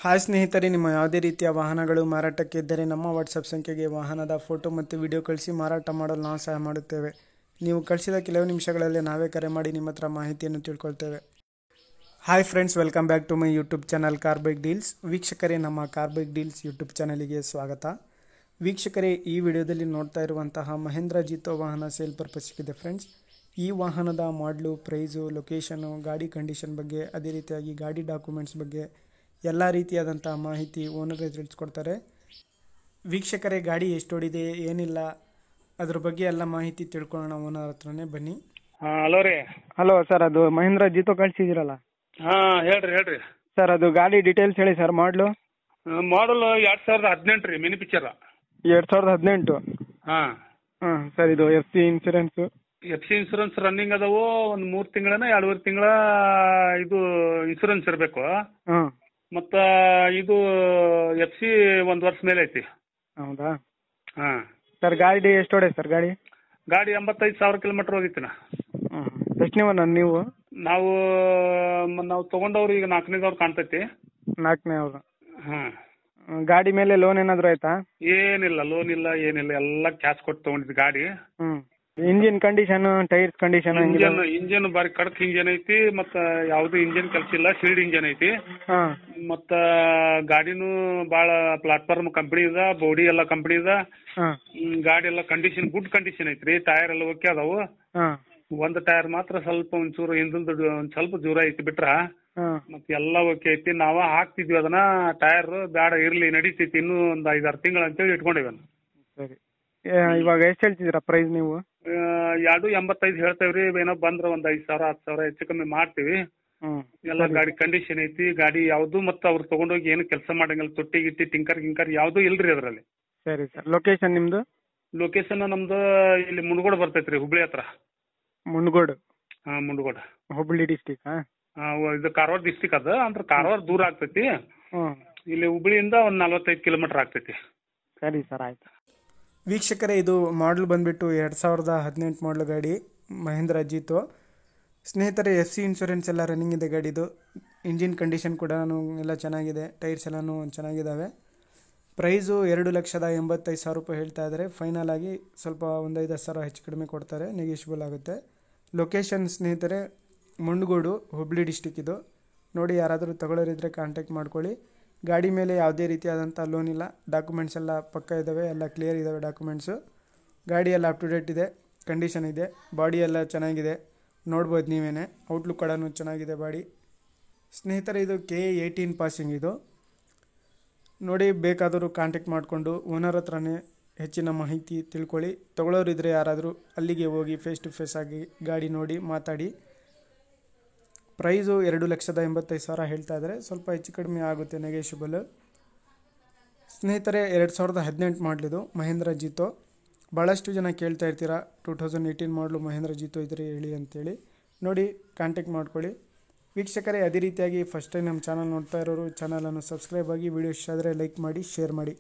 Hi ಸ್ನೇಹಿತರೆ, ನಿಮ್ಮ ಯಾವುದೇ ರೀತಿಯ ವಾಹನಗಳು ಮಾರಾಟಕ್ಕೆ ಇದ್ದರೆ ನಮ್ಮ ವಾಟ್ಸಪ್ ಸಂಖ್ಯೆಗೆ ವಾಹನದ ಫೋಟೋ ಮತ್ತು ವಿಡಿಯೋ ಕಳಿಸಿ ಮಾರಾಟ ಮಾಡಲು ನಾವು ಸಹಾಯ ಮಾಡುತ್ತೇವೆ. ನೀವು ಕಳಿಸಿದ ಕೆಲವು ನಿಮಿಷಗಳಲ್ಲಿ ನಾವೇ ಕರೆ ಮಾಡಿ ನಿಮ್ಮ ಹತ್ರ ಮಾಹಿತಿಯನ್ನು ತಿಳ್ಕೊಳ್ತೇವೆ. Hi friends, welcome back to my YouTube channel car bike deals. ವೀಕ್ಷಕರೇ, ನಮ್ಮ ಕಾರ್ ಬೈಕ್ ಡೀಲ್ಸ್ ಯೂಟ್ಯೂಬ್ ಚಾನಲಿಗೆ ಸ್ವಾಗತ. ವೀಕ್ಷಕರೇ, ಈ ವಿಡಿಯೋದಲ್ಲಿ ನೋಡ್ತಾ ಇರುವಂತಹ ಮಹೇಂದ್ರ ಜೀತೋ ವಾಹನ ಸೇಲ್ ಪರ್ಪಸ್ಗಿದೆ ಫ್ರೆಂಡ್ಸ್. ಈ ವಾಹನದ ಮಾಡಲು, ಪ್ರೈಸು, ಲೊಕೇಶನು, ಗಾಡಿ ಕಂಡೀಷನ್ ಬಗ್ಗೆ, ಅದೇ ರೀತಿಯಾಗಿ ಗಾಡಿ ಡಾಕ್ಯುಮೆಂಟ್ಸ್ ಬಗ್ಗೆ ಎಲ್ಲ ರೀತಿಯಾದಂಥ ಮಾಹಿತಿ ಓನರೇ ತಿಳಿಸ್ಕೊಡ್ತಾರೆ. ವೀಕ್ಷಕರೇ, ಗಾಡಿ ಎಷ್ಟು ಓಡಿದೆ, ಏನಿಲ್ಲ, ಅದ್ರ ಬಗ್ಗೆ ಎಲ್ಲ ಮಾಹಿತಿ ತಿಳ್ಕೊಳ್ಳೋಣ ಓನರ್ ಹತ್ರನೇ. ಬನ್ನಿ. ಹಲೋ ರೀ. ಹಲೋ ಸರ್, ಅದು ಮಹೇಂದ್ರ ಜೀತೋ ಕಳಿಸಿದಿರಲ್ಲ ಹೇಳ್ರಿ ಸರ್, ಅದು ಗಾಡಿ ಡೀಟೇಲ್ಸ್ ಹೇಳಿ ಸರ್. ಮಾಡಲು ಮಾಡಲ್ 2018 ರೀ, ಮಿನಿ ಪಿಕ್ಚರ್. 2018. ಹಾಂ ಸರ್, ಇದು F C insurance? F C insurance running ಅದಾವು. ಒಂದು 3 ತಿಂಗಳನ್ನ 2.5 ತಿಂಗಳ ಇದು ಇನ್ಸೂರೆನ್ಸ್ ಇರಬೇಕು. ಹಾಂ. ಮತ್ತು ಇದು ಎಫ್ ಸಿ 1 ವರ್ಷ ಮೇಲೆ ಐತಿ. ಹೌದಾ ಹಾಂ ಸರ್. ಗಾಡಿ ಎಷ್ಟು ಹೊಡೆ ಸರ್? ಗಾಡಿ 85,000 ಕಿಲೋಮೀಟ್ರ್ ಹೋಗಿತ್ತಿನ. ಎಷ್ಟು ನೀವು ನಾವು ತೊಗೊಂಡವ್ರು ಈಗ 4ನೇದವ್ರು ಕಾಣ್ತೈತಿ. 4ನೇ ಅವರು. ಹಾಂ. ಗಾಡಿ ಮೇಲೆ ಲೋನ್ ಏನಾದರೂ ಆಯ್ತಾ? ಏನಿಲ್ಲ, ಲೋನ್ ಇಲ್ಲ, ಏನಿಲ್ಲ, ಎಲ್ಲ ಕ್ಯಾಶ್ ಕೊಟ್ಟು ತೊಗೊಂಡಿದ್ದು ಗಾಡಿ. Engine condition, tyres condition? Engine ಬಾರಿ ಕಡಕ್ ಇಂಜನ್ ಐತಿ. ಮತ್ತ ಯಾವ್ದು ಇಂಜನ್ ಕೆಲಸ ಇಲ್ಲ, ಸೀಲ್ಡ್ ಇಂಜನ್ ಐತಿ. ಮತ್ತ ಗಾಡಿನೂ ಬಾಳ ಪ್ಲಾಟ್ಫಾರ್ಮ್ ಕಂಪನಿ ಇದ, ಬಾಡಿ ಎಲ್ಲ ಕಂಪನಿ ಇದ. ಗಾಡಿ ಎಲ್ಲ ಕಂಡೀಷನ್ ಗುಡ್ ಕಂಡೀಷನ್ ಐತ್ರಿ. ಟೈರ್ ಎಲ್ಲ ಓಕೆ ಅದಾವು. ಒಂದು ಟೈರ್ ಮಾತ್ರ ಸ್ವಲ್ಪ ಒಂಚೂರು ಹಿಂದಿಂದ ಒಂದ್ ಸ್ವಲ್ಪ ದೂರ ಐತಿ, ಬಿಟ್ರ ಮತ್ತೆ ಎಲ್ಲ ಓಕೆ ಐತಿ. ನಾವ ಹಾಕ್ತಿದ್ವಿ ಅದನ್ನ. ಟೈರ್ ಬ್ಯಾಡ ಇರ್ಲಿ, ನಡೀತೈತಿ, ಇನ್ನೂ ಒಂದ್ 5-6 ತಿಂಗಳು ಅಂತೇಳಿ ಇಟ್ಕೊಂಡಿವಿ. ಸರಿ, ಇವಾಗ ಎಷ್ಟು ಹೇಳ್ತಿದ್ದೀರಾ ಪ್ರೈಸ್ ನೀವು? 2.85 ಹೇಳ್ತೇವ್ರಿ. ಏನೋ ಬಂದ್ರ ಒಂದ್ 5,000 10,000 ಹೆಚ್ಚು ಕಮ್ಮಿ ಮಾಡ್ತೀವಿ. ಎಲ್ಲ ಗಾಡಿ ಕಂಡೀಷನ್ ಐತಿ. ಗಾಡಿ ಯಾವ್ದು ಮತ್ತ ಅವ್ರು ತಗೊಂಡೋಗಿ ಏನು ಕೆಲಸ ಮಾಡಂಗಿಲ್ಲ, ತೊಟ್ಟಿ ಗಿಟ್ಟಿ ಟಿಂಕರ್ ಯಾವ್ದು ಇಲ್ರಿ ಅದ್ರಲ್ಲಿ. ಸರಿ ಸರ್. ಲೊಕೇಶನ್ ನಿಮ್ದು? ಲೊಕೇಶನ್ ನಮ್ದು ಇಲ್ಲಿ ಮುಂಡಗೋಡ್ ಬರ್ತೈತ್ರಿ, ಹುಬ್ಳಿ ಹತ್ರ. ಮುಂಡಗೋಡ್? ಹಾಂ, ಮುಂಡಗೋಡ್, ಹುಬ್ಳಿ ಡಿಸ್ಟಿಕ್. ಇದು ಕಾರವಾರ ಡಿಸ್ಟಿಕ್ ಅದ. ಅಂದ್ರೆ ಕಾರವಾರ ದೂರ ಆಗ್ತೈತಿ. ಇಲ್ಲಿ ಹುಬ್ಳಿಯಿಂದ ಒಂದ್ 45 ಕಿಲೋಮೀಟರ್ ಆಗ್ತೈತಿ. ಸರಿ ಸರ್, ಆಯ್ತು. ವೀಕ್ಷಕರೇ, ಇದು ಮಾಡಲ್ ಬಂದ್ಬಿಟ್ಟು 2018 ಮಾಡಲ್ ಗಾಡಿ, ಮಹೇಂದ್ರ ಜೀತೋ. ಸ್ನೇಹಿತರೆ, ಎಫ್ ಸಿ ಇನ್ಶೂರೆನ್ಸ್ ಎಲ್ಲ ರನ್ನಿಂಗ್ ಇದೆ ಗಾಡಿದು. ಇಂಜಿನ್ ಕಂಡೀಷನ್ ಕೂಡ ಎಲ್ಲ ಚೆನ್ನಾಗಿದೆ, ಟೈರ್ಸ್ ಎಲ್ಲನೂ ಚೆನ್ನಾಗಿದ್ದಾವೆ. ಪ್ರೈಸು 2,85,000 ರೂಪಾಯಿ ಹೇಳ್ತಾ ಇದ್ದಾರೆ. ಫೈನಲ್ ಆಗಿ ಸ್ವಲ್ಪ ಒಂದು 5,000 ಹೆಚ್ಚು ಕಡಿಮೆ ಕೊಡ್ತಾರೆ, ನೆಗೋಷಿಯಬಲ್ ಆಗುತ್ತೆ. ಲೊಕೇಶನ್ ಸ್ನೇಹಿತರೆ ಮುಂಡಗೋಡು, ಹುಬ್ಳಿ ಡಿಸ್ಟಿಕ್ ಇದು. ನೋಡಿ, ಯಾರಾದರೂ ತಗೊಳ್ಳೋರಿದ್ದರೆ ಕಾಂಟ್ಯಾಕ್ಟ್ ಮಾಡ್ಕೊಳ್ಳಿ. ಗಾಡಿ ಮೇಲೆ ಯಾವುದೇ ರೀತಿಯಾದಂಥ ಲೋನ್ ಇಲ್ಲ. ಡಾಕ್ಯುಮೆಂಟ್ಸ್ ಎಲ್ಲ ಪಕ್ಕ ಇದ್ದಾವೆ, ಎಲ್ಲ ಕ್ಲಿಯರ್ ಇದ್ದಾವೆ ಡಾಕ್ಯುಮೆಂಟ್ಸು. ಗಾಡಿ ಎಲ್ಲ ಅಪ್ ಟು ಡೇಟ್ ಇದೆ, ಕಂಡೀಷನ್ ಇದೆ. ಬಾಡಿ ಎಲ್ಲ ಚೆನ್ನಾಗಿದೆ, ನೋಡ್ಬೋದು ನೀವೇನೆ. ಔಟ್ಲುಕ್ ಕೂಡ ಚೆನ್ನಾಗಿದೆ ಬಾಡಿ. ಸ್ನೇಹಿತರೆ, ಇದು K18 ಪಾಸಿಂಗ್ ಇದು. ನೋಡಿ, ಬೇಕಾದರೂ ಕಾಂಟ್ಯಾಕ್ಟ್ ಮಾಡಿಕೊಂಡು ಓನರ್ ಹತ್ರನೇ ಹೆಚ್ಚಿನ ಮಾಹಿತಿ ತಿಳ್ಕೊಳ್ಳಿ. ತಗೊಳ್ಳೋರಿದ್ರೆ ಯಾರಾದರೂ ಅಲ್ಲಿಗೆ ಹೋಗಿ ಫೇಸ್ ಟು ಫೇಸ್ ಆಗಿ ಗಾಡಿ ನೋಡಿ ಮಾತಾಡಿ. ಪ್ರೈಸು 2,85,000 ಹೇಳ್ತಾ ಇದ್ದಾರೆ. ಸ್ವಲ್ಪ ಹೆಚ್ಚು ಕಡಿಮೆ ಆಗುತ್ತೆ, ನೆಗೋಷಿಯಬಲ್. ಸ್ನೇಹಿತರೆ, 2018 ಮಾಡಲಿದು ಮಹೇಂದ್ರ ಜೀತೋ. ಭಾಳಷ್ಟು ಜನ ಕೇಳ್ತಾ ಇರ್ತೀರಾ 2018 ಮಾಡಲು ಮಹೇಂದ್ರ ಜೀತೋ ಇದ್ರೆ ಹೇಳಿ ಅಂತೇಳಿ. ನೋಡಿ, ಕಾಂಟ್ಯಾಕ್ಟ್ ಮಾಡ್ಕೊಳ್ಳಿ. ವೀಕ್ಷಕರೇ, ಅದೇ ರೀತಿಯಾಗಿ ಫಸ್ಟ್ ಟೈಮ್ ನಮ್ಮ ಚಾನಲ್ ನೋಡ್ತಾ ಇರೋರು ಚಾನಲನ್ನು ಸಬ್ಸ್ಕ್ರೈಬ್ ಆಗಿ, ವಿಡಿಯೋ ಇಷ್ಟ ಆದರೆ ಲೈಕ್ ಮಾಡಿ, ಶೇರ್ ಮಾಡಿ.